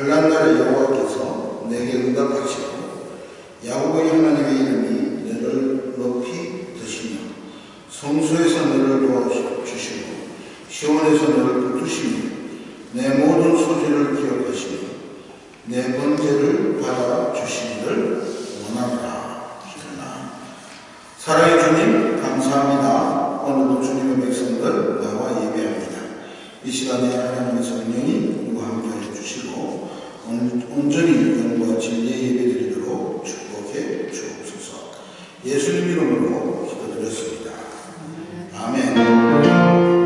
환난 날에 여호와께서 내게 응답하시고 야곱의 하나님의 이름이 너를 높이 드시며 성소에서 너를 도와주시고 시온에서 너를 붙드시며 내 모든 소재를 기억하시며 내 번제를 받아주시기를 원하노라. 사랑의 주님 감사합니다. 오늘도 주님의 백성들 나와 예배합니다. 이 시간에 하나님의 성령이 우리와 함께 해주시고 온전히 영과 진리의 예배드리도록 축복해 주옵소서. 예수님 이름으로 기도드렸습니다. 아멘.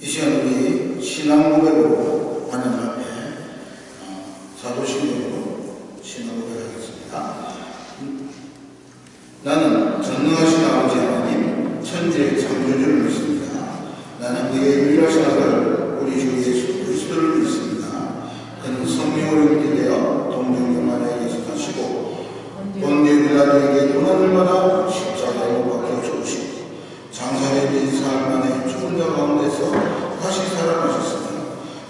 이 시간 우리 신앙 고백으로 하나님 앞에 사도신경으로 신앙 고백하겠습니다. 나는 전능하신 아버지 하나님 천지의 창조주를 믿습니다. 나는 그의 유일하신 아들 우리 주 예수 그리스도를 믿습니다. 그는 성령으로 인도되어 동정녀마리아에게서 나시고 본디오 빌라도에게 고난을 받아 십자가에 못 박혀 죽으시고 장사된 인사할 만에 죽은 자 가운데서 다시 살아나셨으며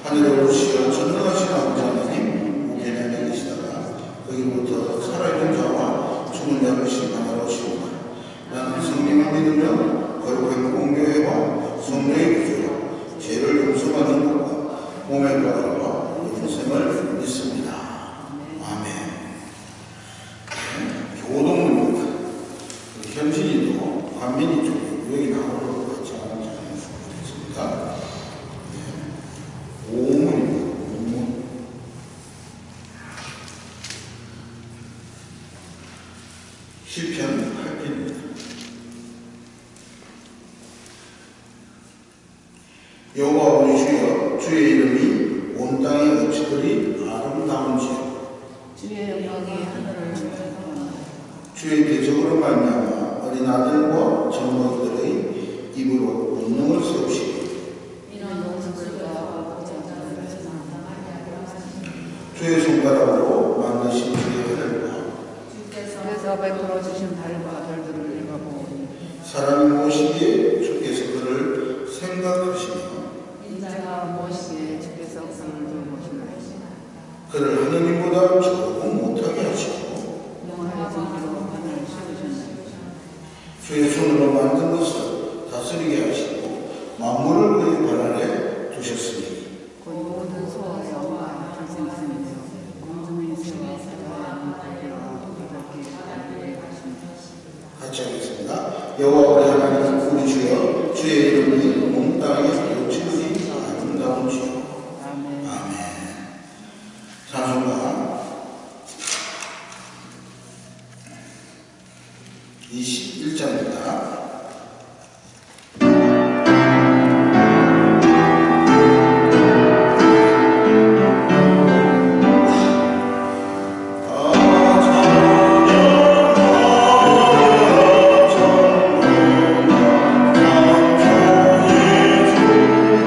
하늘에 오르시어 전능하신 아버지 하나님 우편에 계시다가 거기로부터 살아있는 자와 죽은 자를 심판하러 오시오라. 나는 성령을 믿으며 거룩한 공교회와 성령의 구주로 죄를 용서받는 것과 몸의 부활과 영생을 믿습니다. 아멘. 교동문입니다. 현진이도 관민이 쪽에 여기 나오는 것 같지 않습니까? 오문입니다. 오문. 시편 8편입니다. 여호와 우리 주여 주의 이름이 온 땅에 어찌그리 아름다운지요. 주의 영광이 하늘을 덮었구나. 주의 대적으로 말미암아 어린 아들과 젊은이들의 입으로 운명을 세우시고 이는 원수들과 부정자들을 주의 손가락으로 만드신 주의 하늘과 주께서 베풀어 주신 달과 별들을 읽어보니 사람이 무엇이기에 주께서 그를 생각하시며 인자가 무엇이기에 주께서 그를 돌보시나요. 그를 하느님보다 조금 못하게 하시고 영화의 정기로 하늘을 씌우셨나요. 주의 손으로 만든 것을 다스리게 하시고 만물을 그의 발 아래 두셨으니 곧 모든 소와 여호와 불생생이며 공중의 새와 바다의 물고기와 바닷길 하십니다. 같이 하겠습니다. 여호와 우리 하나님 우리 주여 주의 이름이 온 땅에 어찌그리 아름다운지요. 아멘. 아멘. 찬송가 21장입니다. 주의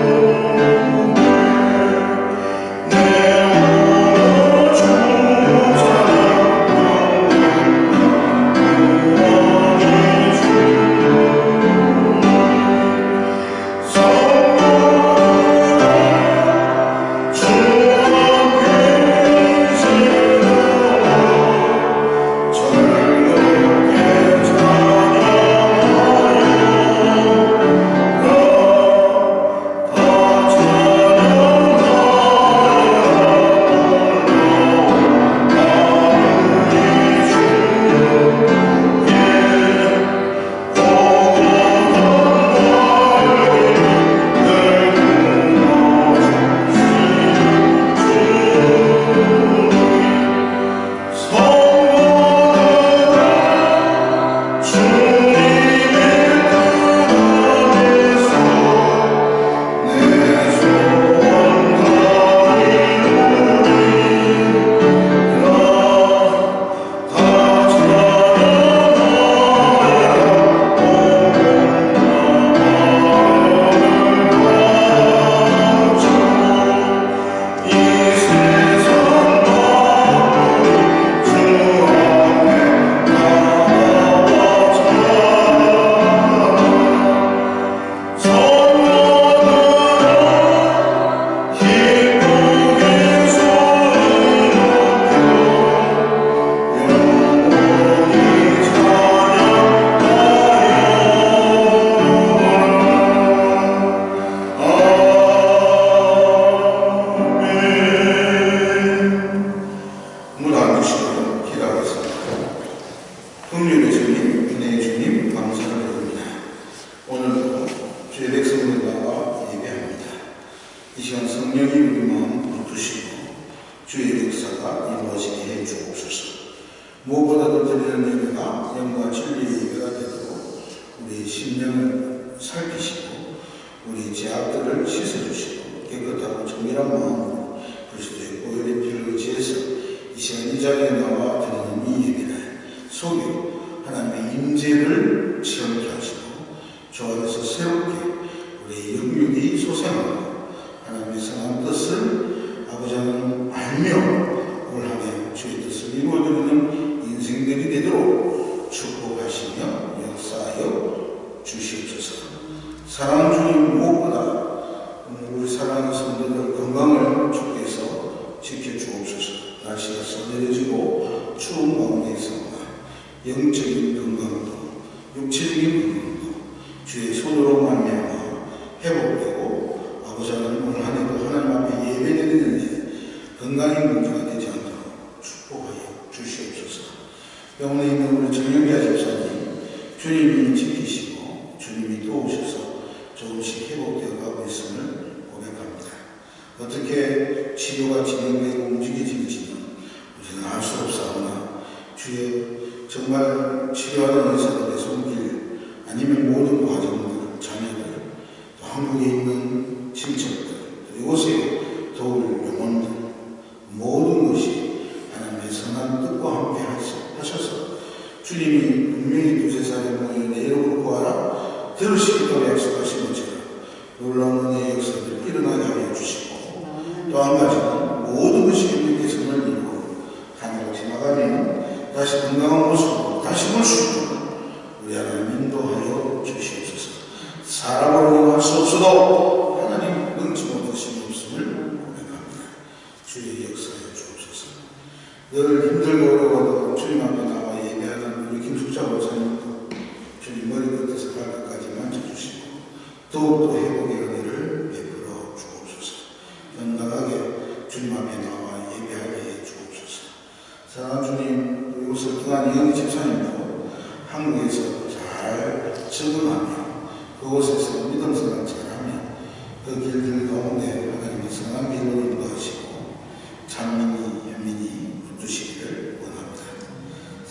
말씀과 영과 진리의 예배가 되도록 우리 심령을 살피시고 우리 죄악들을 씻어주시고 깨끗하고 정결한 마음으로 그리스도의 보혈의 피를 의지해서 이 시간 이 자리에 나와 드리는 이 예배를 속에 하나님의 임재를 체험케 하시고 주 안에서 새롭게 우리의 영육이 솟아나고 하나님의 선한 뜻을 아버지 하나님 알며 올 한해 주의 뜻을 이루어드리는 인생들이 되도록 축복하시며 역사하여 주시옵소서. 사랑하는 주님, 무엇보다 우리 사랑하는 성도들 건강을 주께서 지켜주옵소서. 날씨가 서늘해지고 추운 가운데에서 영적인 건강도 육체적인 건강도 주의 손으로 말미암아 회복되고 아버지 하나님 올 한해도 하나님 앞에 예배드리는 일 건강이 문제가 되지 않도록 축복하여 주시옵소서. 병원에 있는 우리 정영기아 집사님 주님이 지키시고 주님이 도우셔서 조금씩 회복되어 가고 있음을 고백합니다. 어떻게 치료가 진행되고 움직여질지는 우리는 알 수 없사오나 주여 정말 치료하는 의사들의 손길 아니면 모든 가정들, 자녀들, 또 한국에 있는 친척들, 이곳에 도울 영혼들 모든 것이 하나님의 선한 뜻과 함께 하셔서 주님이 분명히 두세 살에 모여 내 이름으로 구하라 들으시기로 약속하신 것처럼 놀라운 은혜의 역사들을 일어나게 하여 주시고 또 한 가지는 모든 것이 주님께 선을 이루고 하늘로 지나가면 다시 건강한 모습으로 다시 볼 수 있도록 우리 하나님 인도하여 주시옵소서. 사람으로 할 수 없어도 하나님 능치 못하신 없음을 고백합니다. 주의 역사에 주옵소서. 늘 힘들고 어려워도 주님 앞에 나와 예배하는 우리 김숙자 목사님도 주님 머리 끝에서 발끝까지 만져주시고 더욱더 회복의 은혜를 베풀어 주옵소서. 건강하게 주님 앞에 나와 예배하게 해 주옵소서. 사랑하는 주님, 이곳을 떠난 이은희 집사님도 한국에서 잘 적응하며 그곳에서 믿음 생활 잘하며 그 길들 가운데 하나님의 선한 길로 인도하시고 찬민이, 현민이 붙드시기를 원합니다.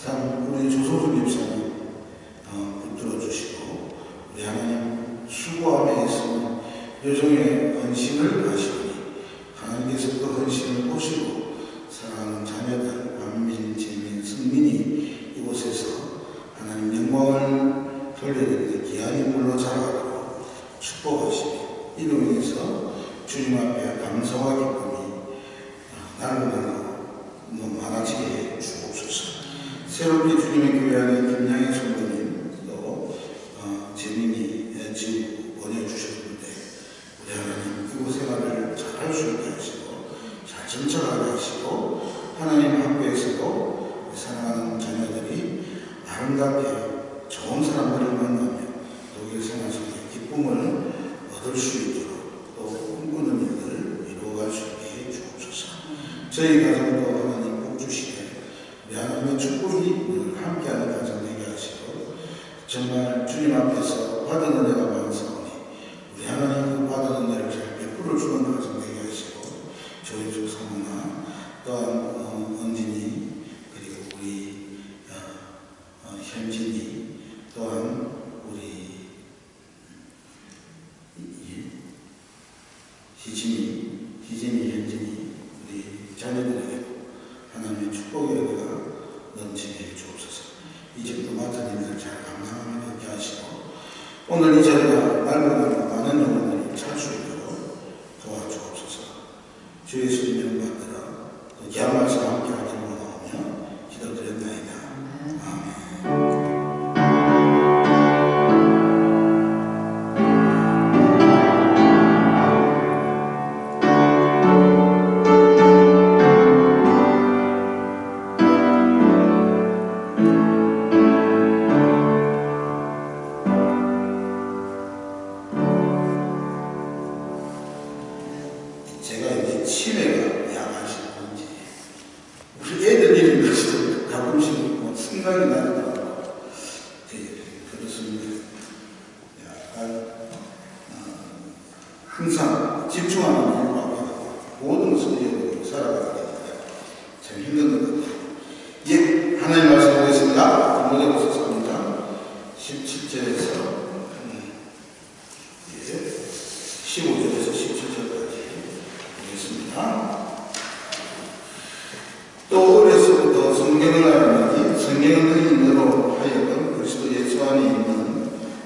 참 우리 조소준 집사님 붙들어 주시고 우리 하나님 수고함에 있으면 요정의 헌신을 하시니 하나님께서 그 헌신을 보시고 사랑하는 자녀들 안민, 재민, 승민이 이곳에서 하나님 영광을 돌려드리는 귀한 인물로 자라가도록 축복하시며 이로 인해서 주님 앞에 감사와 기쁨이 날로 많아지게 해 주옵소서. 새롭게 주님의 교회 안에 김양의 성도님 또 재민이 지금 보내주셨는데 우리 하나님 그곳 생활을 잘 할 수 있게 하시고 잘 정착하게 하시고 하나님 학교에서도 사랑하는 자녀들이 아름답게 좋은 사람들을 만나며 독일 생활 속에 기쁨을 얻을 수 있도록 또 꿈꾸는 일들을 이루어갈 수 있게 해 주옵소서. 저희 가정도 하나님 복 주시되 우리 하나님의 축복이 늘 함께하는 가정 되게 하시고 정말 주님 앞에서 받은 은혜가 많사오니 우리 하나님 받은 은혜를 잘 베풀어 주는 가정 되게 하시고 저희 주 사모나 또한 은진이 그리고 우리 현진이 또한 우리 희진이, 현진이 우리 자녀들에게도 하나님의 축복의 은혜가 넘치게 해 주옵소서. 이 집도 맡은 일들 잘 감당하며 되게 하시고 오늘 이 자리가 날마다 많은 영혼들이 찰 수 있도록 도와주옵소서. 주 예수님 이름 받들어 귀한 말씀 함께 하기로 나오며 기도드렸나이다. 아멘. 제가 이제 치매가 약하신 건지 우리 애들 이름이 가끔씩 생각이 나더라고요. 그렇습니다. 약간 항상 집중하는 일로 하고 모든 것을 이어가고 살아가게 되는데 참 힘든 것 같아요. 예, 하나님 말씀 보겠습니다.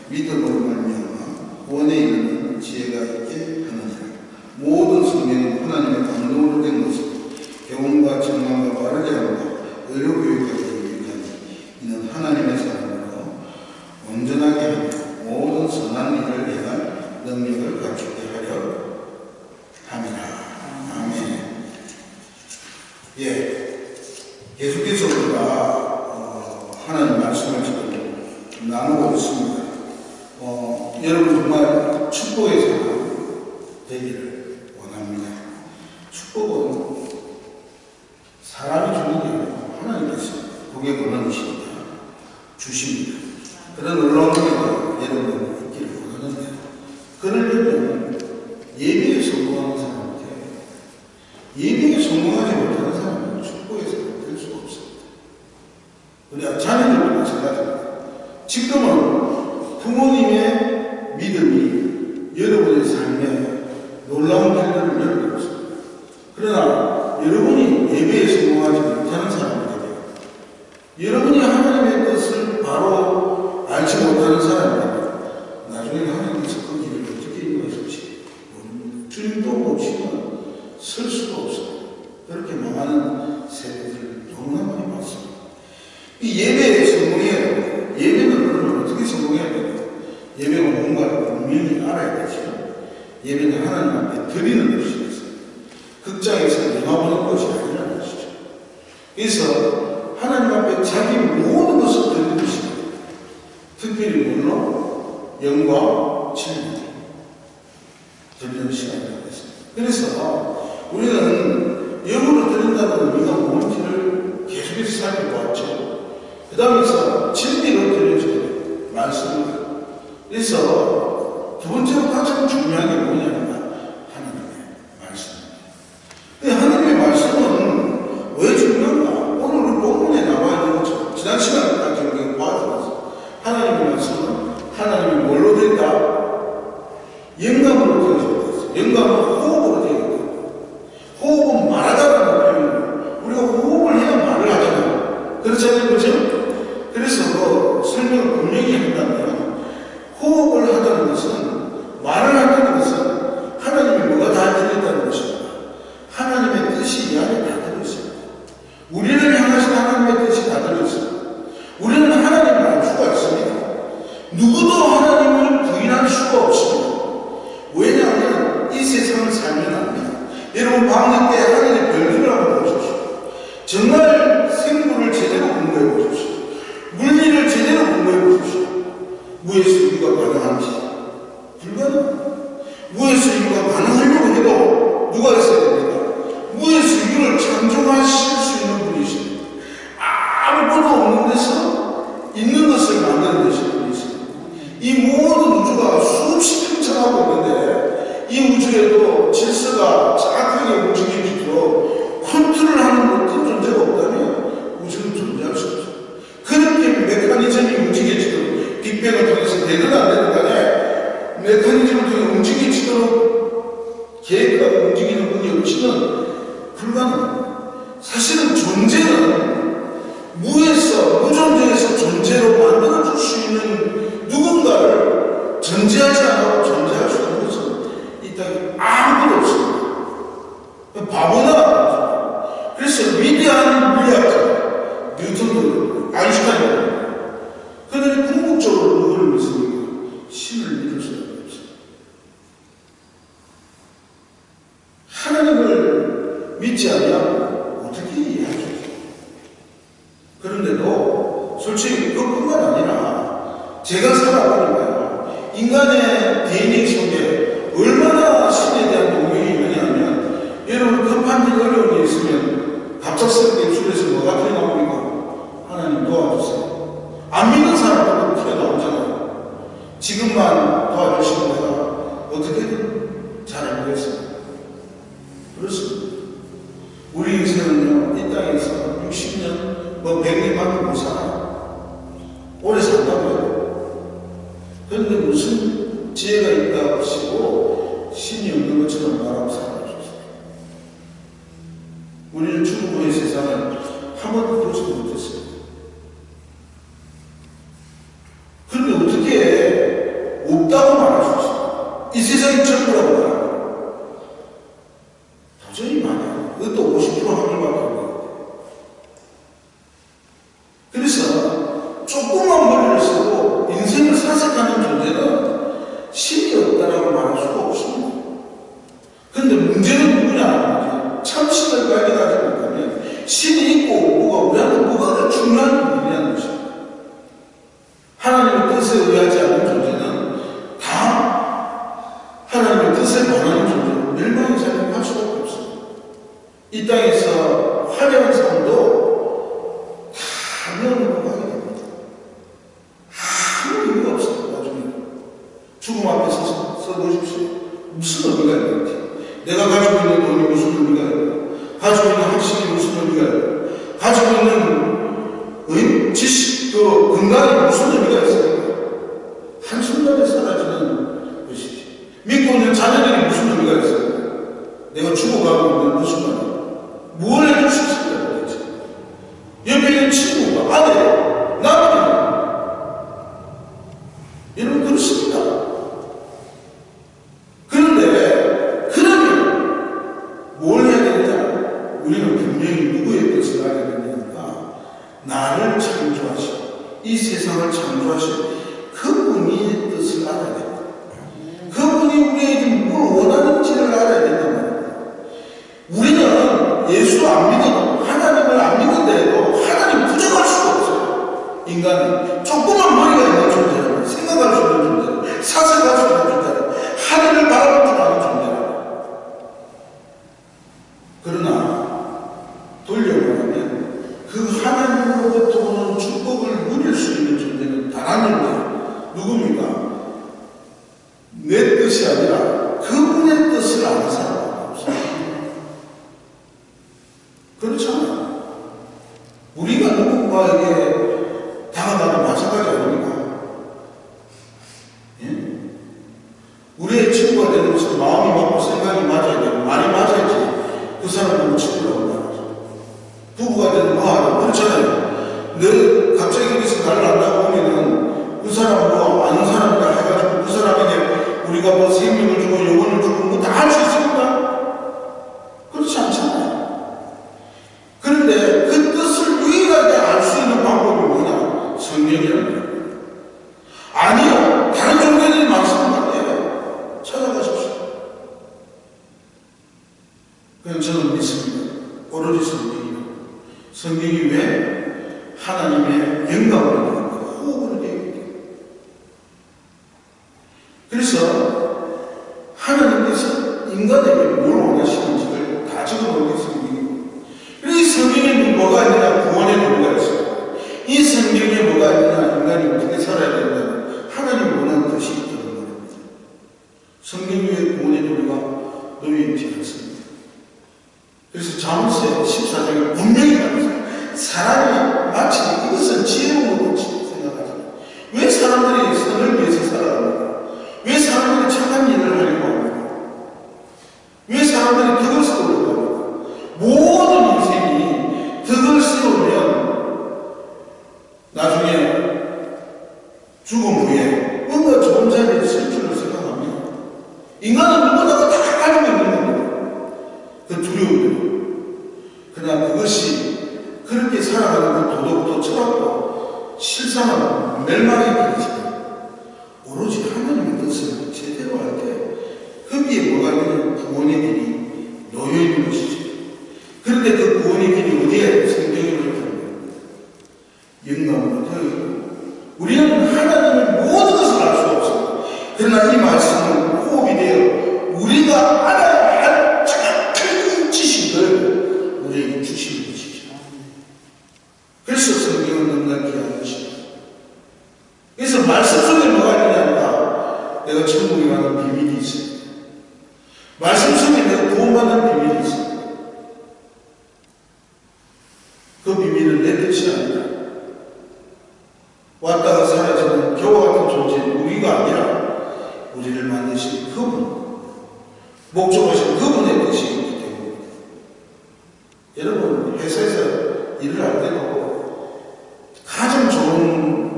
믿음으로 말미암아 구원에 이르는 지혜가 있게 하느니라. 모든 성경은 하나님의 감동으로 된 것이고 교훈과 정망과 바르게 함과 의로 교육하기 위하니 이는 하나님의 사람으로 온전하게 하며 모든 선한 일을 행할 능력을 갖추게 하려 함이라. 아멘. 예, 계속해서 우리가 하나님 말씀을 지금 나누고 있습니다. 여러분 정말 축복의 사람 되기를 원합니다. 축복은 사람이 주는 게 아니고 하나님께서 복의 권한을 주십니다. 그런 놀라운 일이 여러분 있기를 원하는데, 그러려면 예배에 성공하는 사람한테 예배에 성공하지 못하는 사람은 축복의 사람이 될 수가 없습니다. 우리 자녀들도 마찬가지입니다. 지금은 부모님의 믿음이 여러분의 삶에 놀라운 길들을 열고 있습니다. 그러나 여러분이 예배에 성공하지 못하는 사람이 되면, 여러분이 하나님의 뜻을 바로 알지 못하는 사람이 되면 나중에 하나님께서 그 길을 어떻게 인도하실지 주님도 모시면 설 수가 없어요. 그렇게 망하는 세대들 너무나 많이 봤습니다. 이 예배에 성공해야 돼요. 예배는 그러면 어떻게 성공해야 돼요? 예배가 뭔가 분명히 알아야 되죠. 예배는 하나님 앞에 드리는 것이 있어요. 극장에서 영화 보는 것이 아니라는 것이죠. 그래서 하나님 앞에 자기 모든 것을 드리는 것이에요. 특별히 물론 영광, 진리 드리는 시간이라고 했습니다. 그래서 우리는 영으로 드린다는 의미가 뭔지를 계속해서 살펴보았죠. 그 다음에서 진리로 드려줘요. 말씀을. 그래서 두 번째로 가장 중요한 게 뭐냐면 하나님의 말씀입니다. 하나님의 말씀은 왜 중요한가? 오늘 우리 본문에 나와 있는 것처럼 지난 시간까지 우리가 봐왔습니다. 하나님의 말씀은 하나님이 뭘로 된다? 영감으로 되어졌다. 영감은 호흡으로 되어졌다. 호흡은 말하다라는 표현이에요. 우리가 호흡을 해야 말을 하잖아요. 그렇잖아요, 그렇죠? 그래서 설명을 분명히 한다면, 호흡을 하다는 것은, 말을 한다는 것은 하나님이 뭐가 다 들었다는 것입니다. 하나님의 뜻이 이 안에 다 들어있습니다. 우리를 향하신 하나님의 뜻이 다 들어있습니다. 우리는 하나님을 알 수가 있습니다. 누구도 하나님을 부인할 수가 없습니다. 왜냐하면 이 세상을 살면 압니다. 여러분 방학 때 하늘의 별들을 한번 보십시오. 정말 생물을 제대로 공부해 보십시오. 물리를 제대로 공부해 보십시오. 무에서 유가 가능한지 불가능합니다. 무에서 유가 가능하려고 해도 누가 있어야 됩니까? 무에서 유를 창조하실 수 있는 분이십니다. 아무것도 없는 데서 있는 것을 만드는 되신 분이십니다. 이 모든 우주가 수없이 팽창하고 있는데 이 우주에도 질서가 정확하게 움직이도록 컨트롤하는 어떤 존재가 없다면 우주는 존재할 수 없어요. 그렇게 메커니즘이 움직여지도록 빅뱅을 통해서 되든 안 되든 간에 메커니즘을 통해 움직여지도록 계획하고 움직이는 분이 없이는 불가능합니다. 사실은 존재는 무존재에서 존재로 만들어줄 수 있는 누군가를 존재하지 않고 존재할 수 있는 것은 이 땅에 아무것도 없습니다. 바보나. 그래서 위대한 물리학자 뉴턴도 아인슈타인도 그들이 궁극적으로 누구를 믿습니까? 신을 믿을 수밖에 없습니다. 하나님을 믿지 않으면 어떻게 이해할 수 있어요? 그런데도 솔직히 그것뿐만 아니라 제가 살아보니까요, 인간의 DNA 속에 얼마나 신에 대한 동경이 있느냐면, 여러분 급한 일 어려운 일 있으면 갑작스럽게 입술에서 뭐가 튀어나옵니까? 하나님 도와주세요. 안 믿는 사람들은 튀어나오잖아요. 지금만 도와주시는 내가 어떻게든 잘해보겠습니다. 그렇습니다. 우리 인생은요, 이 땅에서 60년, 100년밖에 못 살아요. 오래 산다고요. 그런데 무슨 지혜가 있다 하시고 신이 없는 것처럼 말하고 살아주셨어요. 우리는 죽은 후의 세상을 한 번도 보지 못했어요. 그런데 어떻게 없다고 말할 수 있습니다. 이 세상이 전부라고 말합니다. 도저히 많아요. 그것도 50% 확률밖에 없거든요. 그래서 조그만 머리를 쓰고 인생을 사색하는 존재는 신이 없다라고 말할 수가 없습니다. 그런데 문제는 누구냐? 참 신을 발견하지 못하면 신이 있고 없고가 우리한테 뭐가 중요한 일이라는 것입니다. 하나님의 뜻에 의하지 않는 존재는 다 하나님의 뜻에 반하는 존재는 멸망의 삶을 할 수밖에 없습니다. 이 땅에서 화려한 삶도 다 멸망하게 됩니다. 아무 의미가 없습니다. 나중에 죽음 앞에 서서 써보십시오. 무슨 의미가 있는지. 내가 가지고 있는 돈이 무슨 의미가 있고, 가지고 있는 학식이 무슨 의미가 있고, 가지고 있는 지식, 건강이 무슨 의미가 있습니까? 한순간에 사라지는 것이지. 믿고 있는 자녀들이 무슨 의미가 있습니까? 내가 죽어가고 있는 그 순간에 뭘 해줄 수 있을까? 도대체. 옆에 있는 친구가, 아들, 남편이 여러분 그렇습니다. 그런데 그러면 뭘 해야 되느냐? 우리는 분명히 누구의 뜻을 알아야 되느냐? 나를 창조하시고 이 세상을 창조하시고 그분의 뜻을 알아야 됩니다. 그분이 우리에게 뭘 원하는지를 알아야 된단 말입니다. 우리는 예수 안 믿어도 하나님을 안 믿는데도 하나님 부정할 수가 없어요. 인간은 조그만 머리가 있는 존재라면, 생각할 수 있는 존재라면, 사색할 수 있는 존재라면, 하늘을 바라볼 줄 아는 존재라면. 그러나 돌려보면 그 하나님으로부터 오는 축복을 누릴 수 있는 존재는 단 한 존재. 누굽니까? 내 뜻이 아니라 그분의 뜻을 아는 사람은 없습니다. 그렇잖아요. 우리가 누군가에게 다가가도 마찬가지 아닙니까? 예? 우리의 친구가 되는 것은 마음이 맞고 생각이 맞아야 되고 말이 맞아야지 그 사람하고 친구라고 말하죠. 부부가 되는 그렇잖아요. 늘 갑자기 여기서 나를 안다고 하면은 그 사람하고 아는 사람이라 해가지고 그 사람에게 우리가 뭐 생명을 주고 영혼을 주고 뭐 다 할 수 있습니까? 그렇지 않잖아요. 그런데 그 뜻을 유일하게 알 수 있는 방법이 뭐냐? 성경이라는 거예요. 아니요. 다른 종교들이 많습니다. 네. 찾아가십시오. 그냥 저는 믿습니다. 오로지 성경이요. 성경이 왜 하나님의 영감으로 되어 있고 호흡으로 되어 있고 그래서 하나님께서 인간에게 뭘 원하시는지를 다 적어놓은 게 성경이고 이 성경에 뭐가 있느냐? 구원의 도리가 있습니다. 이 성경에 뭐가 있느냐? 인간이 어떻게 살아야 된다는 하나님 원하는 뜻이 있다는 말입니다. 성경 위에 구원의 도리가 놓여 있지 않습니다. 그래서 잠언서 14장을 분명히 말합니다. 사람이 마치 이것은 지혜로운 것같이 생각하잖아요. 왜 사람들이 선을 위해서 살아갑니까? 왜 사람들이 착한 일을 하려고 합니까? 왜 사람들이 덕을 세우려고 합니까? 모든 인생이 덕을 세우면 나중에 죽음 후에 뭔가 좋은 자리에 있을 줄을 생각합니다. 인간은 누구나가 다 가지고 있는 겁니다. 그 두려움들. 그러나 그것이 그렇게 살아가는 그 도덕도 철학도 실상은 멸망의 길이지만 오로지 하나님의 뜻을 제대로 할 때 거기에 뭐가 있는 구원의 길이 놓여있는 것이죠. 그런데 그 구원의 길이 어디에 성경으로 있는 영감으로 되어 있고 우리는 하나님의 모든 것을 알 수 없습니다. 그러나 이 말씀은 호흡이 되어 우리가 알아야 할 정확한 지식을 우리에게 주시는 것이죠. 그래서 성경은 너무나 귀한 것입니다. 그래서 말씀 속에 뭐가 있느냐? 내가 천국에 가는 비밀이 있습니다. 말씀 속에 내가 구원받는 비밀이 있습니다. 그 비밀은 내 뜻이 아니라 왔다가 사라지는 겨와 같은 존재인 우리가 아니라 우리를 만드신 그분, 목적하신 그분의 뜻이 있기 때문입니다. 여러분 회사에서 일을 할 때도 가장 좋은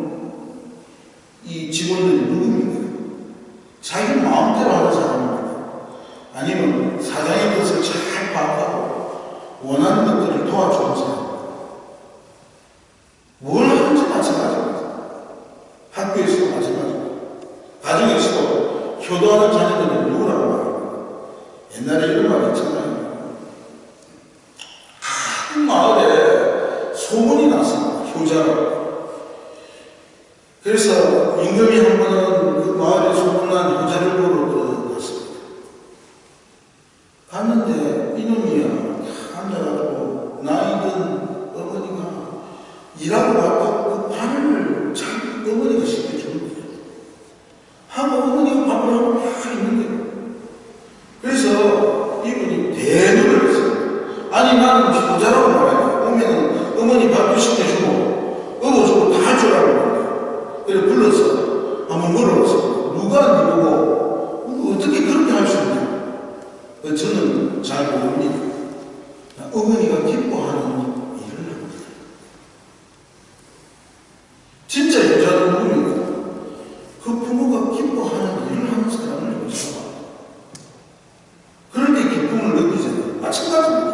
이 직원들이 누굽니까? 가정에서도 효도하는 자녀들은 누구라고 말합니까? 옛날에 이런 말 있잖아요. 한 마을에 소문이 났습니다. 효자라고. 그래서 임금이 한 번은 그 마을에 소문난 효자를 보러 갔습니다. 갔는데 이놈이야 앉아가지고 나이든 어머니가 일하고 왔다고 그 밥을 자기 어머니가 시켜주는 거예요. 하고 어머니가 밥을 하고 막 있는 거예요. 그래서 이분이 대노를 했어요. 아니 나는 효자라고 말하냐. 오면은 어머니 밥도 시켜주고 업어주고 다 주라고 말해요. 그래 불러서 한번 물어봤어요. 누가 니보고 어떻게 그렇게 할 수 있냐. 저는 잘 모릅니다. 어머니가 기뻐하는 일을 합니다. 진짜 효자는 누굽니까? 그 부모가 기뻐하는 일을 하는 사람을 효자라고 합니다. 그럴 때 기쁨을 느끼잖아요. 마찬가지입니다.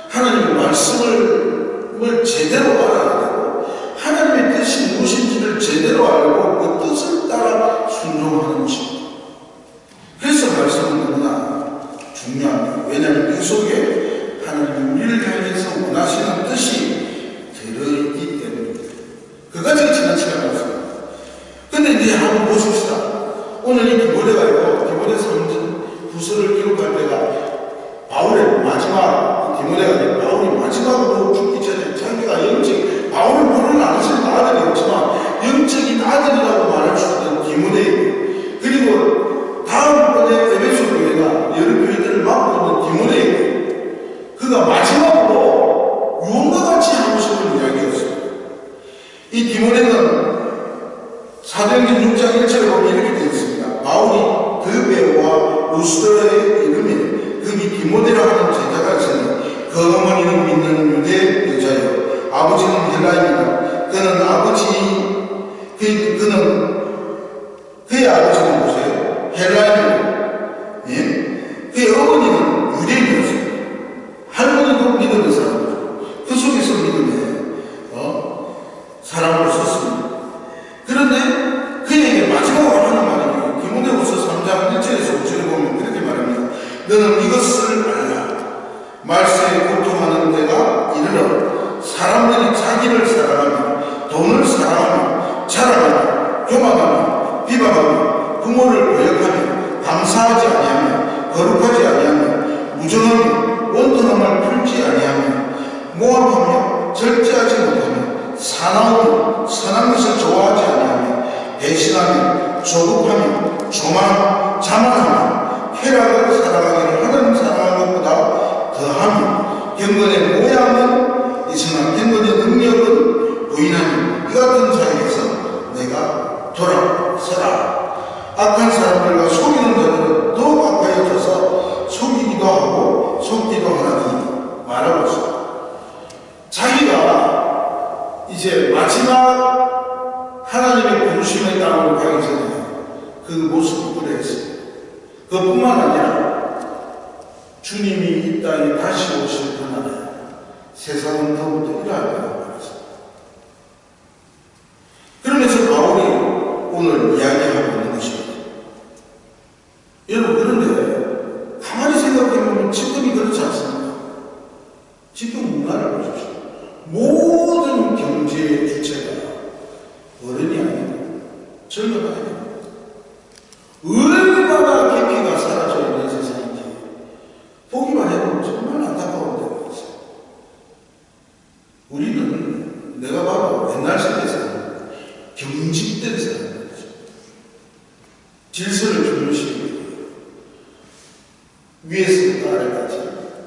하나님의 말씀을 제대로 알아야 되고 하나님의 뜻이 무엇인지를 제대로 알고 그 뜻을 따라 순종하는 것입니다. 그래서 말씀은 너무나 중요합니다. 왜냐하면 그 속에 하나님이 우리를 향해서 원하시는 뜻이 들어있기 때문입니다. 그가 제가 지난 시간에 말씀입니다. 근데 이제 한번 보십시다. 오늘 이 디모데가요, 디모데 3장 부서를 기록할 때가 바울의 마지막, 디모데가 바울이 마지막으로 죽기 전에 자기가 영적, 바울은 물론 아저씨는 아들이 없지만 영적인 아들이라고 말할 수 있는 디모데이고, 그리고 다음번에 에베소 교회가 여러 교회들을 맡고 있는 디모데이고, 그가 마지막으로 유언과 같이 하고 싶은 이야기였어요. 이 디모데는 사도행전 6장 1절에 보면 이렇게 되어 있습니다. 바울이 드베와 루스더의 이름에 그이 디모데라 하는 제자가 있으니 그 어머니는 믿는 유대 여자요 아버지는 헬라인이다. 그의 아버지는 보세요. 헬라인이요. 예? 그의 어머니는 유대인이었어요. 할머니도 믿음의 사람이죠. 그 속에서 믿음의 사람으로 섰습니다. 그런데 그에게 마지막으로 하는 말이 디모데후서 3장 1절에서 5절에 보면 그렇게 말합니다. 너는 이것을 알라. 말세에 고통하는 때가 이르러 사람들이 자기를 사랑하며 돈을 사랑하며 자랑하며 교만하며 비방하며 부모를 거역하며 감사하지 아니하며 거룩하지 아니하며 무정하며 원통함을 풀지 아니하며 모함하며 절제하지 못하며 사나우며 선한 것을 좋아하지 아니하며 배신하며 조급하며 자만하며 쾌락을 사랑하기를 하나님 사랑하는 것보다 더하며 경건의 모양은 있으나 경건의 능력은 부인하며 이 같은 자에게서 내가 돌아서라. 악한 사람들과 속이는 자들은 더욱 악하여져서 속이기도 하고 속기도 하나니 말하고 있습니다. 자기가 이제 마지막 하나님의 부르심의 땅으로 가기 전에 그 모습을 그려했어요. 그뿐만 아니라 주님이 이 땅에 다시 오실 그날에 세상은 더욱더 일어날 거라고 말했습니다. 그러면서 바울이 오늘 이야기하고 있는 것입니다. 여러분, 그런데 가만히 생각해보면 지금이 그렇지 않습니다. 지금 문화를 보십시오. 모든 경제의 주체가 어른이 아니고 젊은 아이입니다. 얼마나 깊이가 사라져 있는 세상인지 보기만 해도 정말 안타까운 데가 있어요. 우리는 내가 봐도 옛날 세대에서는 경직된 사람들이죠. 질서를 중요시하고 위에서부터 아래까지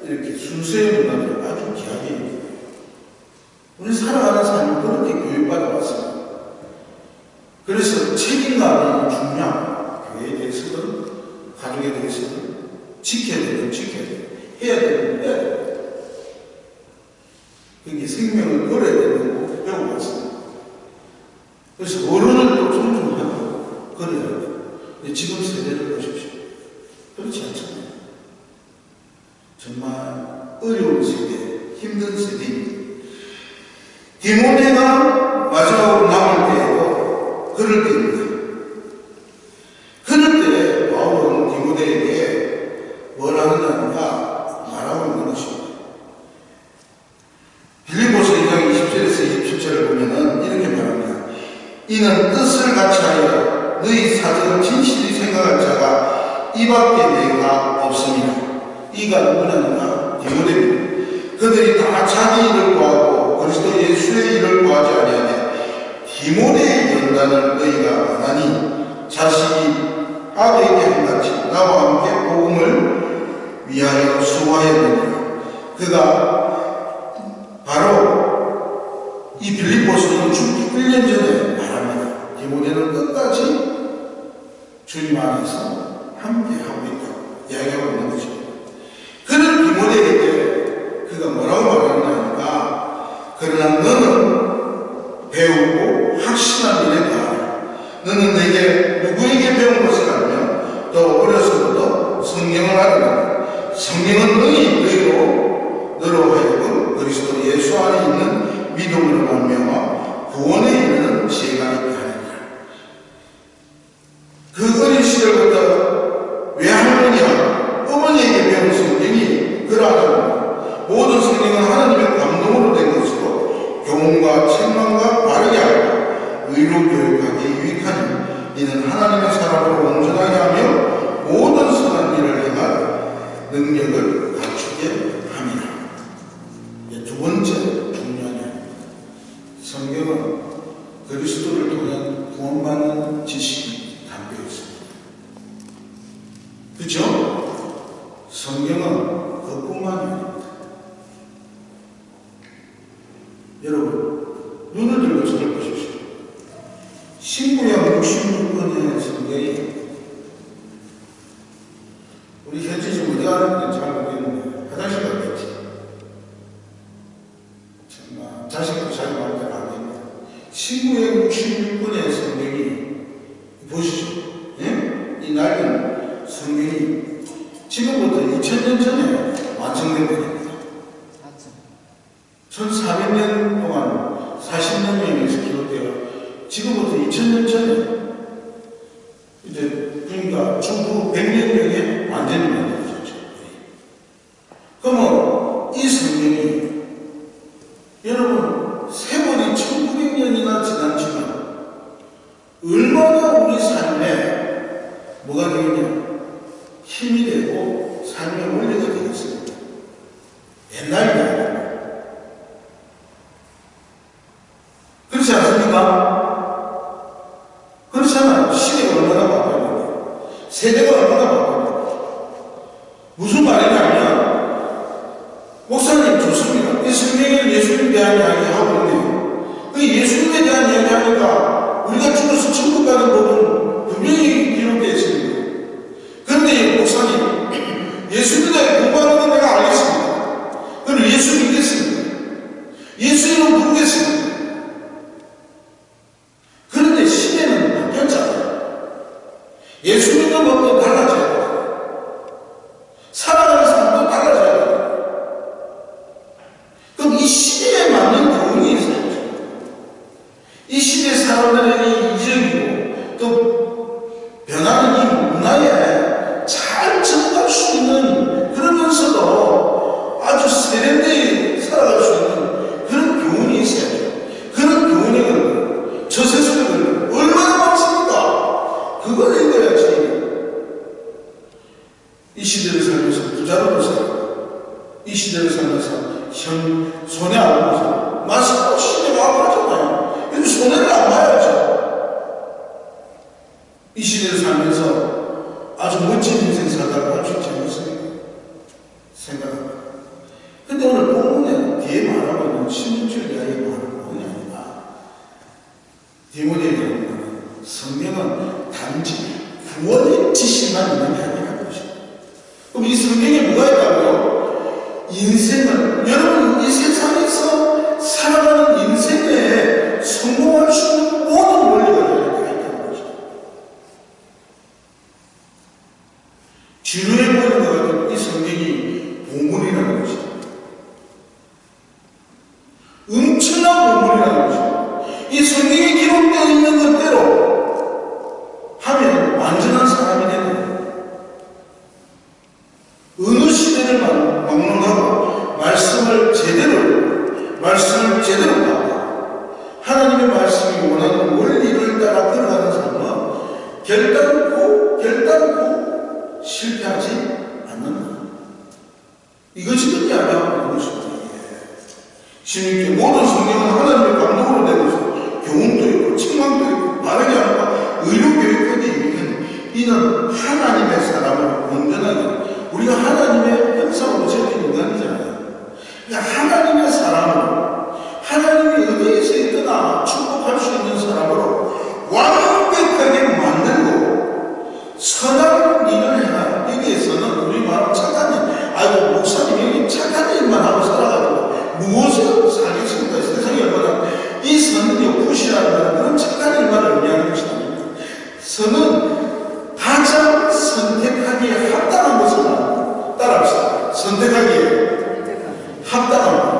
이렇게 순수의 문화를 아주 귀하게 입니다. 우리 살아가는 삶을 그렇게 교육받아 왔습니다. 그래서 책임감이 중요합니다. 교회에 대해서든 가족에 대해서든 지켜야 되는 지켜야 되는 해야 되는 해야 되는 그게 생명을 걸어야 되는 거 배우고 왔습니다. 그래서 어른을 또 존중하고 걸어야 돼요. 근데 지금 세대를 보십시오. 그렇지 않잖아요. 정말 어려운 세대, 힘든 세대입니다. 디모데가 마지막으로 남을 때에도 그럴 때입니다. 이는 뜻을 같이하여 너희 사정을 진실히 생각할 자가 이밖에 내가 없습니다. 이가 누구냐니까 디모데입니다. 그들이 다 자기 일을 구하고 그리스도 예수의 일을 구하지 아니하되 디모데의 연단을 너희가 안 하니 자식이 아버에게 한같이 나와 함께 복음을 위하여 수고하였느니라. 그가 바로 이 빌립보서는 죽기 1년 전에 말합니다. 디모데는 끝까지 주님 안에서 함께하고 있다고 이야기하고 있는 것입니다. 그는 디모데에게 그가 뭐라고 말하느냐니까 그러나 너는 배우고 확신한 일에 더하라. 너는 내게 누구에게 배운 것을 알며 또 어려서부터 성경을 알아라. 성경은 너로 하여금 그리스도 예수 안에 있는 믿음으로 말미암아 구원에 이르는 지혜가 있게 하느니라. 그 어린 시절부터 외할머니와 어머니에게 배운 성경이 그러하다고 모든 성경은 하나님의 감동으로 된 것으로 교훈과 책망과 바르게 알고 의로 교육하기 유익하니 이는 하나님의 사람으로 온전하게 하며 모든 선한 일을 행할 능력을 갖추게 합니다. 두 번째 중요한 일, 성경은 그리스도를 통한 구원받는 지식이 담겨 있습니다. 그렇죠? 성경은 그뿐만이 아닙니다. 여러분, 눈을 들고 저를 보십시오. 신구약 66권의 성경이 우리 현지 지금 어디 가는지 잘 모르겠는데 화장실 갔겠지. 정말 자식도 잘 말할 때 안됩니다. 신구약 66권의 성경이 보시죠. 예? 이 낡은 성경이 지금부터 2000년 전에 완성된 겁니다. 1400년 동안 40년 명에서 기록되어 지금부터 2000년 전에 이제 그러니까 중부 100년경에 완전히 만들어졌죠. 그러면 이 성경이 여러분 세월이 1900년이나 지난 지금 얼마나 우리 삶에 뭐가 되겠냐? 힘이 되고 삶의 원리가 되겠습니다. 옛날이 아닙니다. 그렇지 않습니까? 그렇잖아요. 시대가 얼마나 바뀌었는데, 세대가 얼마나 바뀌었는데. 무슨 말이냐면, 목사님 좋습니다. 이 성경에는 예수님에 대한 이야기 하고 있네요. 그 예수님에 대한 이야기 하니까 우리가 죽어서 천국 가는 법은 분명히 기록되어 있습니다. 그런데 목사님, 예수님에 공부하는 건 내가 알겠습니다. 그럼 예수 믿겠습니다. 예수님은 부르겠습니다. 그런데 시대는 바뀌었잖아요. 예수 믿는 것도 달라져야 돼요. 살아가는 삶도 달라져야 돼요. 그럼 이 시대에 맞는 교훈이 있어야죠. 이 시대 사람들에게 이적이고 또 변하는 이 문화에 잘 적응할 수 있는 그러면서도 아주 세련되게 살아갈 수 있는 그런 교훈이 있어야죠. 그런 교훈이 저 세상에 얼마나 많습니까? 그걸 읽어야지. 이 시대를 살면서 부자로도 살고, 이 시대를 살면서 손해 안 보고 마스크 시대가 와버렸잖아요. 근데 손해를 안 봐야죠. 이 시대를 살면서 아주 멋진 인생 살다가 할 수 있지 않습니까? 생각합니다. 근데 오늘 본문에 뒤에 말하고 있는 16절 이야기 말하는 뭐냐니까 디모데에게 성경은 단지 구원의 지식만 있는 게 아니라는 것입니다. 그럼 이 성경에 뭐가 있다고요? 인생을, 여러분 이 세상에서 살아가는 인생에 성공할 수 있는 모든 원리가 여기가 있다는 것입니다. 지루해 보이는 것 같은 이 성경이 보물이라는 것입니다. 엄청난 보물이라는 것입니다. 이 성경에 기록되어 있는 것대로 하면 완전한 사람이 되는 거예요. 어느 시대를 막론하고 말씀을 제대로 하고 하나님의 말씀이 원하는 원리를 따라 결단코 실패하지 않는다. 이것이 그렇게 알아보는 것입니다. 신님께 모든 성경은 하나님의 감동으로 되고 있어. 교훈도 있고 책망도 있고 바르게 하고 의료교육까지 있는 이는 하나님의 사람을 온전하게 우리가 하나님의 형상으로 지어진 인간이잖아요. 그러니까 하나님의 사람으로 하나님이 어디에서 있거나 축복할 수 있는 사람으로 완벽하게 만들고 선한 일을 해라. 여기에서는 우리 말 착한 일, 아이고 목사님 여기 착한 일만 하고 살아가지고 무엇을 살겠습니까? 세상에 얼마나 이 선은요 굿이라는 그런 착한 일만을 의미하는 것이 아닙니다. 선은 가장 선택하기에 합당한 것을 말합니다. 따라합시다. 선택하기에 합당합니다.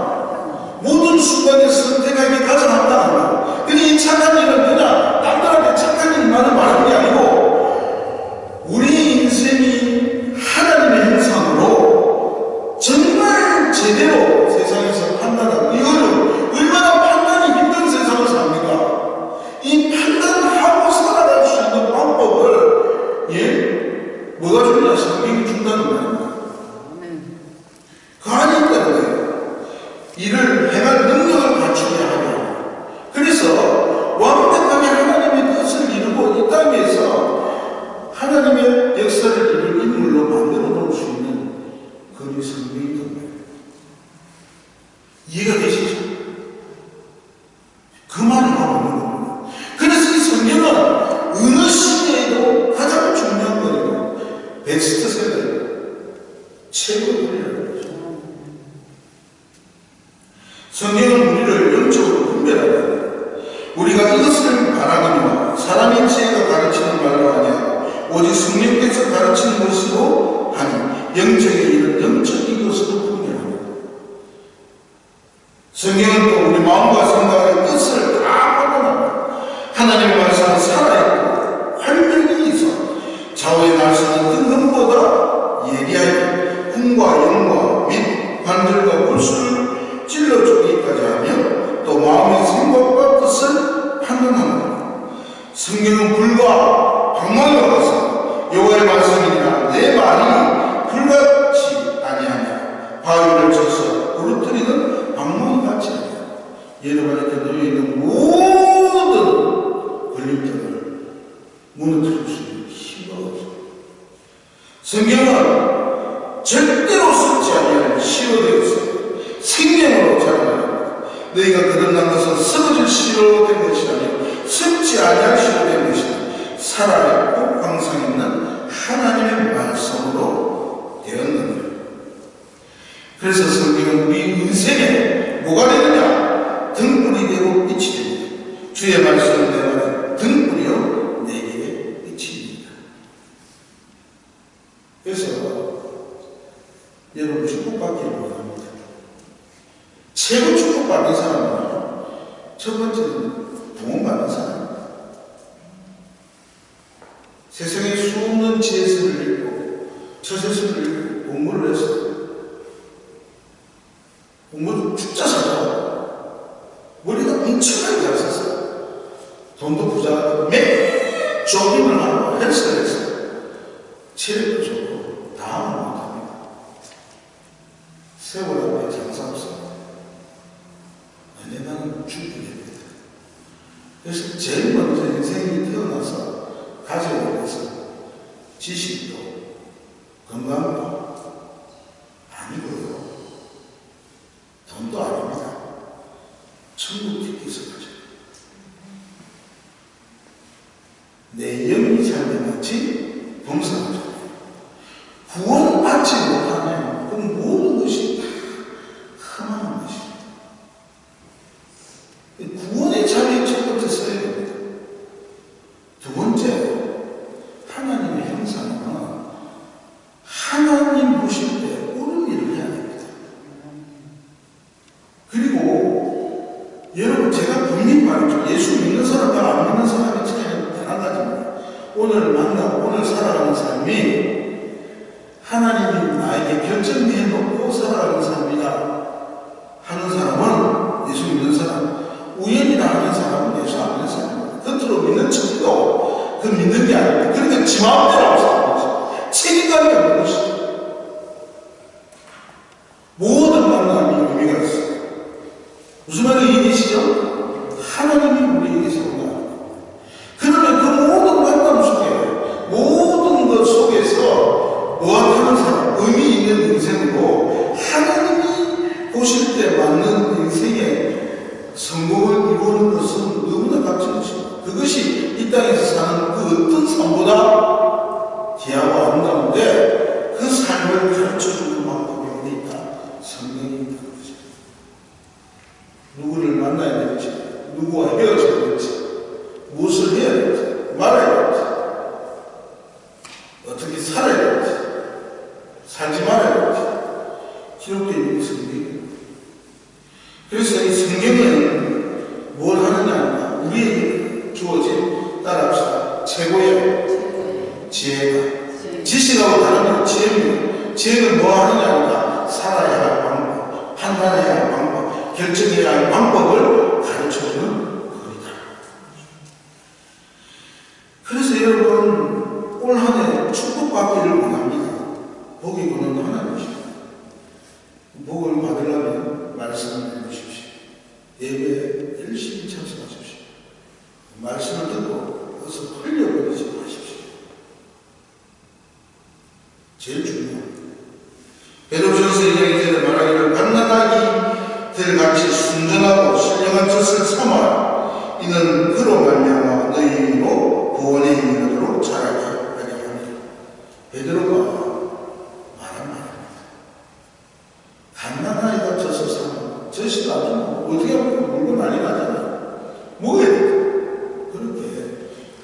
모든 순간에 선택하기에 가장 합당합니다. 근데 이 착한 일은 그냥 남들한테 착한 일만을 말하는 게 아니고 우리 인생이 하나님의 형상으로 정말 제대로 세상에서 판단하고 이거는 얼마나 판단이 힘든 세상을 삽니까? 이 판단하고 살아갈 수 있는 방법을 뭐가 주냐? 성경이 준다는 말입니다. 그 안에 때문에 이를 행할 능력을 갖추어야 하고 그래서 완벽하게 하나님의 뜻을 이루고 이 땅에서 하나님의 역사를 이룰 인물로 만들어 놓을 수 있는 그런 성경이 됩니다. 이해가 되시죠? 그 말을 하고 있는 겁니다. 그래서 이 성경은 어느 시대에도 가장 중요한 거예요. 베스트셀러, 최고들이라는 거죠. 성경은 우리를 영적으로 분별하다. 우리가 이것을 바라거니와 사람의 지혜가 가르치는 말로 아니하고 오직 성령께서 가르치는 것으로 하니 영적의 일은 영적인 것으로 분별합니다. 성경은 또 우리 마음과 생각의 뜻을 다 받아납니다. 하나님의 말씀은 살아있고 활력이 있어 좌우의 날씨는 등금보다 예리하여 hum과 영과 및 관절과 골수를 찔러 쪼기까지 하며 또 마음의 생각과 뜻을 판단합니다. 성경은 불과 방망이와 같습니다. 여호와의 말씀이니라 내 말이 불같이 아니하냐 바위를 쳐서 부러뜨리는 방망이같이 아니하냐. 여러분에게 놓여 있는 모든 걸림돌을 무너뜨릴 수 있는 힘과 없습니다. 성경은 절대로 썩지 아니할 씨로 되어 있습니다. 생명으로 자라납니다. 너희가 거듭난 것은 썩어질 씨로 된 것이 아니요 썩지 아니할 씨로 된 것이다. 살아있고 항상 있는 하나님의 말씀으로 되었느니라. 그래서 성경은 우리 인생에 뭐가 되느냐? 등불이 되고 빛이 됩니다. 주의 말씀은 내 말에 등불이요 내게 빛입니다. 그래서 여러분 축복받기를 원합니다. 최고 축복받는 사람은 첫 번째는 도움받는 사람. 세상에 수없는 지혜서를 읽고 처세서를 읽고 공부를 해서 공부도 죽자 사서 머리가 엄청나게 잘 썼어요. 돈도 부자가 매일 조깅을 하고 헬스를 했어요. 체력도 좋고 다 하면 못합니다. 세월에 장사 없습니다. 나는 죽입니다. 그래서 제일 먼저 인생이 태어나서 가져야 돼서 지식도 건강도 아니고요. 돈도 아닙니다. 천국 짓기서 가져. 내 영이 잘돼야지 범사하죠. 구원받지 못하면 그 모든 것이 흠한 것입니다. 구원의 자리에 첫 번째 서야 됩니다. 두 번째, 하나님의 형상은 하나님 보실 때 옳은 일을 해야 됩니다. 그리고 여러분 제가 분명히 말했죠. 예수 믿는 사람과 안 믿는 사람의 차이는 단 한 가지입니다. 오늘 만나고 오늘 살아가는 삶이 하나님이 나에게 결정해 놓고 살아가는 삶이다 하는 사람은 예수 믿는 사람, 우연이라 하는 사람은 예수 안 믿는 사람입니다. 겉으로 믿는 척도 그 믿는 게 아닙니다. 그러니까 지 마음대로 하는 사람입니다. 시간이 없는 것이죠. 모든 만남이 의미가 있어요. 무슨 말인지 이해되시죠? 하나님이 우리에게 세운다. 그러면 그 모든 만남 속에, 모든 것 속에서 무한하는 사람, 의미 있는 인생으로 하나님이 보실 때 맞는 인생의 성공을 이루는 것은 너무나 값진 것입니다. 그것이 이 땅에서 사는 그 어떤 삶보다 귀하고 아름다운데 그 삶을 가르쳐주는 방법이 어디 있다? 성경이 있다는 것입니다. 누구를 만나야 될지, 누구와 헤어져야 될지, 무엇을 해야 될지, 말아야 될지, 어떻게 살아야 될지, 살지 말아야 될지 기록되어 있는 성경입니다. 그래서 이 성경은 뭘 하느냐, 우리에게 주어진, 따라합시다, 최고의 지혜가, 지식하고 다른 지혜입니다. 지혜는 뭐 하느냐니까 살아야 할 방법, 판단해야 할 방법, 결정해야 할 방법을 가르쳐주는 거리다. 그래서 여러분 올 한 해 축복받기를 원합니다. 복이 거는 하나님이십니다. 복을 받으려면 말씀을 읽으십시오. 예배에 열심히 참석하십시오. 말씀을 듣고 어서 흘려버리지 마십시오. 제일 중요합니다. 베드로전서 2장 2절에 말하기를 갓난아기들 같이 순전하고 신령한 젖을 삼아 이는 그로 말미암아 너희 힘으로 구원에 이르도록 자라게 하려 합니다. 베드로가 말한 말입니다. 갓난아이가 젖을 삼아, 젖이 나면 어떻게 하면 물건 많이 나잖아요. 먹어야 돼. 그렇게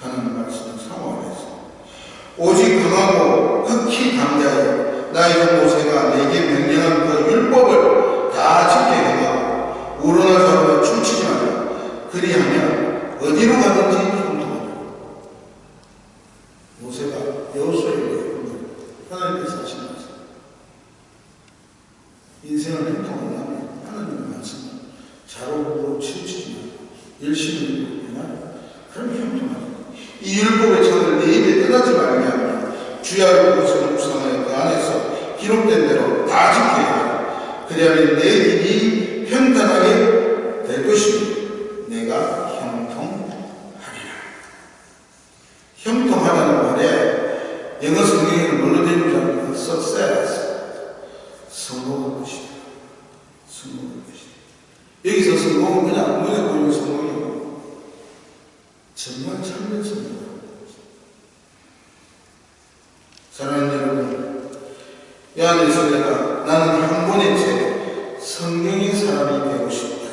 하는 말씀을 사모하면서 오직 강하고 극히 강자여 나의 종 모세가 내게 명령한 그 율법을 다 지켜 행하고 우러나 좌우로 춤추지 말라. 그리하면 어디로 가든지 형통하라. 모세가 여호수아에게 하나님께서 하신 말씀. 인생을 형통하려면 하나님의 말씀 좌우로 춤추지 말고 열심히 행하라. 그럼 형통하라. 이 율법의 책을 내 입에 떠나지 말게 하며 주야를 것을 묵상하여 그 안에서 기록된 대로 다 지켜야 하라. 그리하면 내 길이 평탄하게 될 것이며 내가 형통하리라. 형통하다는 말에 영어 성경에는 뭘로 되는 줄 압니까? success. 성공한 것이다. 성공한 것이다. 여기서 성공은 그냥 눈에 보이는 성공이고 정말 참된 성공입니다. 사랑하는 여러분, 이 안에서 나는 한 권의 책, 성경의 사람이 되고 싶다.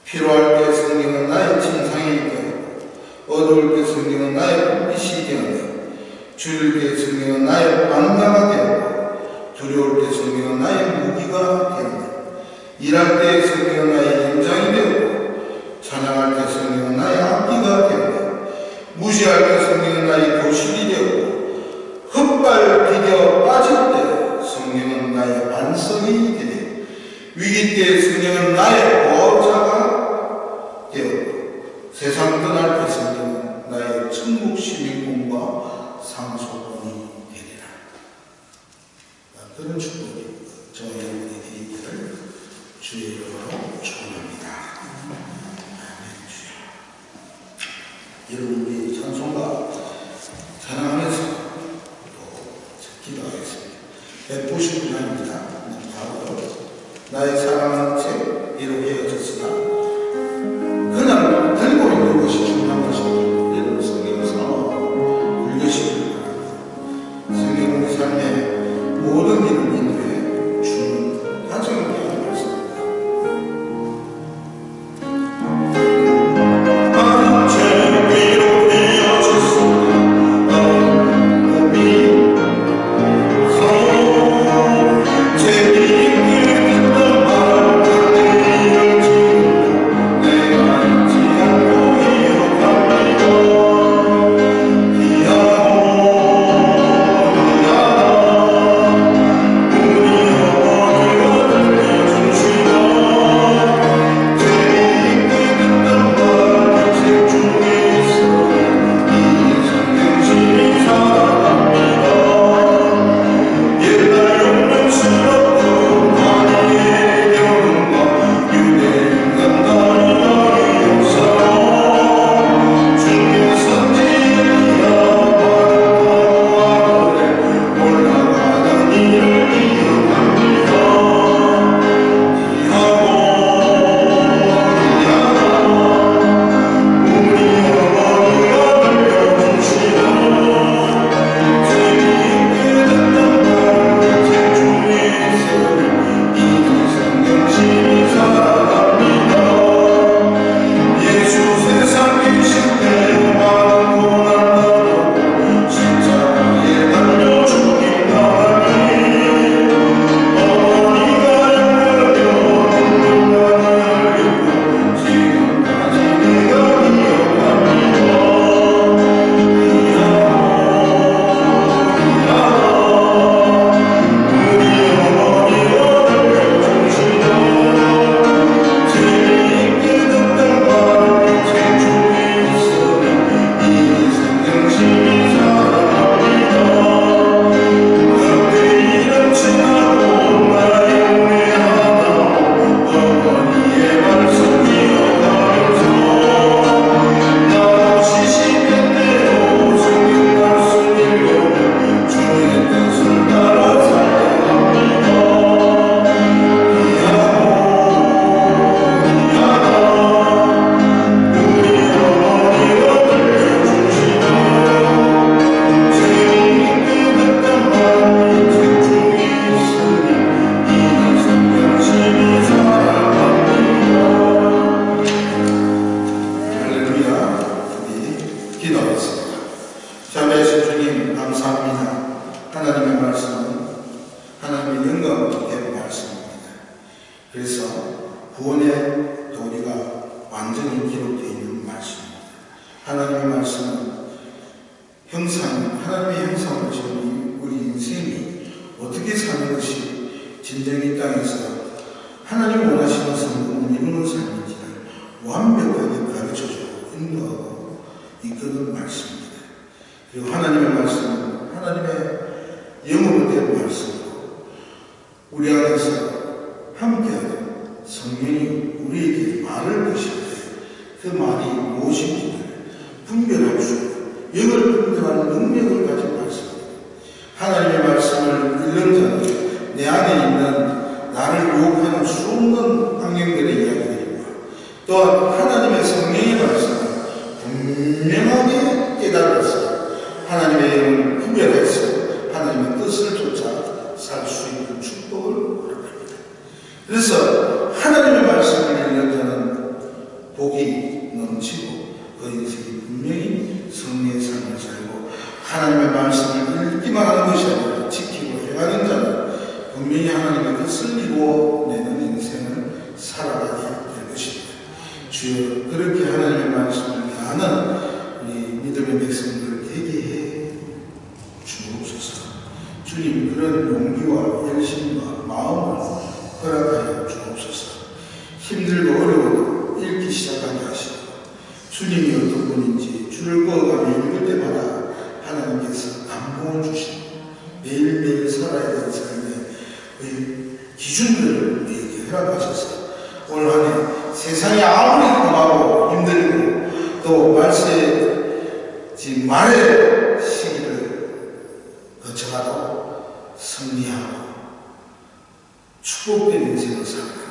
필요할 때 성경은 나의 진상이 되고, 어두울 때 성경은 나의 불빛이 되었네. 줄일 때 성경은 나의 방향이 되었고, 두려울 때 성경은 나의 무기가 되었네. 일할 때 성경은 나의 연장이 되었고, 찬양할 때 성경은 나의 악기가 되었네. 무시할 때 성경은 나의 교실이 되었고, 헛발 디뎌 빠질 때 성령은 나의 반석이 되네. 위기 때 성령은 나의 보호자가 되었고, 세상 떠날 때 성령은 나의 천국 시민권과 상속권이 되리라. 그런 축복이 저와 여러분에게 있기를 주의 이름으로 축원합니다. 여러분, 우리 찬송가 찬양하면서 기도하겠습니다. 199장입니다. 바로 나의 사랑하는 책 이로 헤어졌으나 그냥 들고 있는 것이 중요한 것입니다. 여러분 성경을 사모하고 읽으시기 바랍니다. 성경 우리 삶의 모든 일을 인도해 주는 가정을 위한 말씀입니다. 땅에서 하나님 원하시는 성공을 이루는 삶인지를 완벽하게 가르쳐주고 인도하고 이끄는 말씀입니다. 그리고 하나님의 말씀은 하나님의 영으로 된 말씀으로 우리 안에서 함께하는 성령이 우리에게 말을 하실 때 그 말이 무엇인지를 분별할 수 있는 영을 분별하는 능력을 가진 말씀입니다. 하나님의 말씀을 읽는 자는 내 안에 있는 나를 유혹하는 수없는 환경들의 이야기들과 또한 하나님의 성령의 말씀을 분명하게 깨달아서 하나님의 영을 구별해서 하나님의 뜻을 쫓아 살 수 있는 축복을 허락합니다. 그래서 하나님의 말씀을 읽는 자는 복이 넘치고 그 인생이 분명히 승리의 삶을 살고 하나님의 말씀을 읽기만 하는 것이 아니라 지키고 행하는 자는 분명히 하나님의 뜻을 이루어내는 인생을 살아가게 될 것입니다. 주여 그렇게 하나님의 말씀을 아는 우리 믿음의 백성들을 되게 해 주옵소서. 주님 그런 용기와 열심과 마음을 허락하여 주옵소서. 힘들고 어려워도 읽기 시작하게 하시고 주님이 어떤 분인지 주를 꺼가며 읽을 때마다 하나님께서 감동을 주시고 매일매일 살아야 되는 삶의 기준들을 우리에게 허락하셔서 올 한 해 세상이 아무리 험하고 힘들고 또 말의 시기를 거쳐가도 승리하고 축복된 인생을 살아가는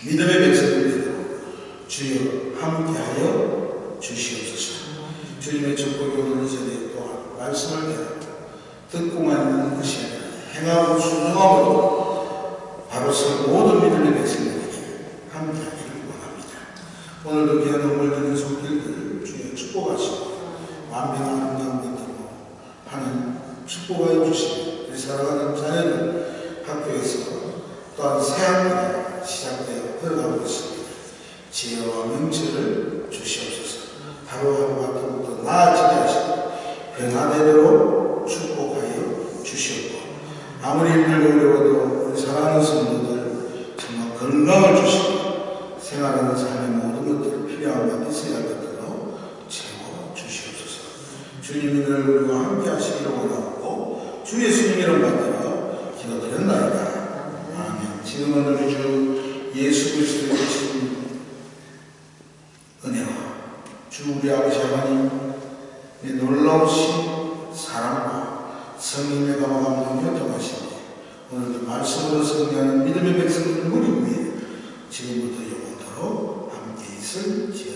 믿음의 백성들에게 주여 함께하여 주시옵소서. 주님의 축복이 오늘 이전에 또한 말씀을 듣고만 있는 것이 아니라 행하고 순종함으로 바로 서 모든 믿음의 백성들에게 함께하기를 원합니다. 오늘도 귀한 눈물 드는 손길들 주여 축복하시고 완벽한 아름다운 것들로 하는 축복하여 주시고 우리 사랑하는 자녀들 학교에서 또한 새 학기가 시작되어 걸어가고 있습니다. 지혜와 명철을 주시옵소서. 하루하루가 더욱더 나아지게 하시고 변화되도록 축복하여 주시옵고 아무리 힘들고 어려워도 우리 사랑하는 성도들 정말 건강을 주시고 생활하는 삶의 모든 것들을 필요한 바 있어야 할 것들로 채워 주시옵소서. 주님이 늘 우리와 함께 하시기를 원하고 주 예수님 이름 받들어 기도드렸나이다. 아멘. 지금은 우리 주 예수 그리스도의 주신 은혜와 주 우리 아버지 하나님의 놀라우신 사랑과 성령의 감화감동 교통하시니 오늘도 말씀으로 승리하는 믿음의 백성들 우리 위에 지금부터 영원토록 함께 있을 지어